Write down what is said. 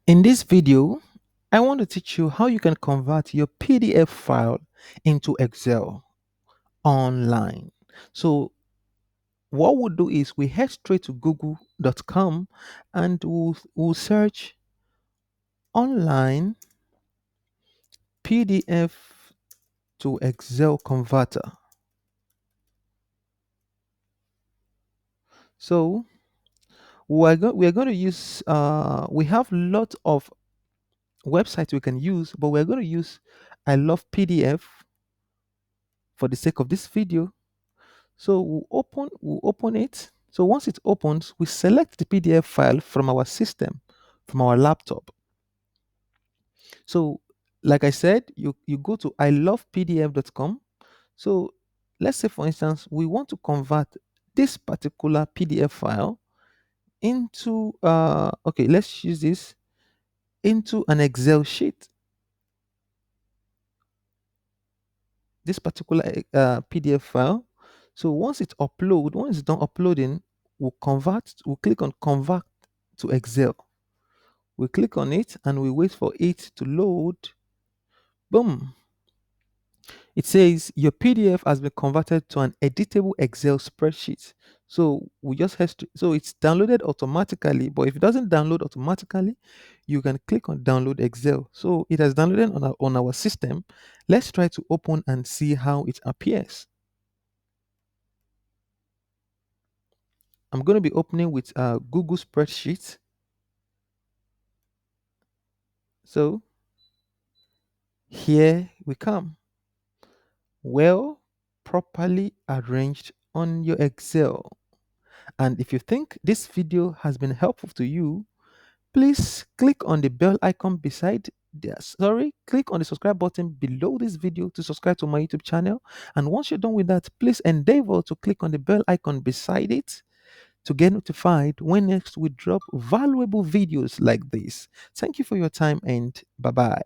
In this video, I want to teach you how you can convert your PDF file into Excel online. So what we'll do is we head straight to google.com and we'll search online PDF to Excel converter. So we are going to use we have lots of websites we can use, but we're going to use I love PDF for the sake of this video. So we'll open it. So once it opens, we select the PDF file from our system, from our laptop. So like I said, you go to ilovepdf.com. So let's say for instance, we want to convert this particular PDF file into okay, let's use this into an Excel sheet. This particular PDF file. So once it's done uploading, we'll click on convert to Excel. We click on it and we wait for it to load. Boom. It says your PDF has been converted to an editable Excel spreadsheet. So we just has to, so it's downloaded automatically. But if it doesn't download automatically, you can click on download Excel. So it has downloaded on our system. Let's try to open and see how it appears. I'm going to be opening with Google Spreadsheet. So here we come. Well, properly arranged on your Excel. And if you think this video has been helpful to you, please click on the bell icon beside click on the subscribe button below this video to subscribe to my YouTube channel. And once you're done with that, please endeavor to click on the bell icon beside it to get notified when next we drop valuable videos like this. Thank you for your time and bye bye.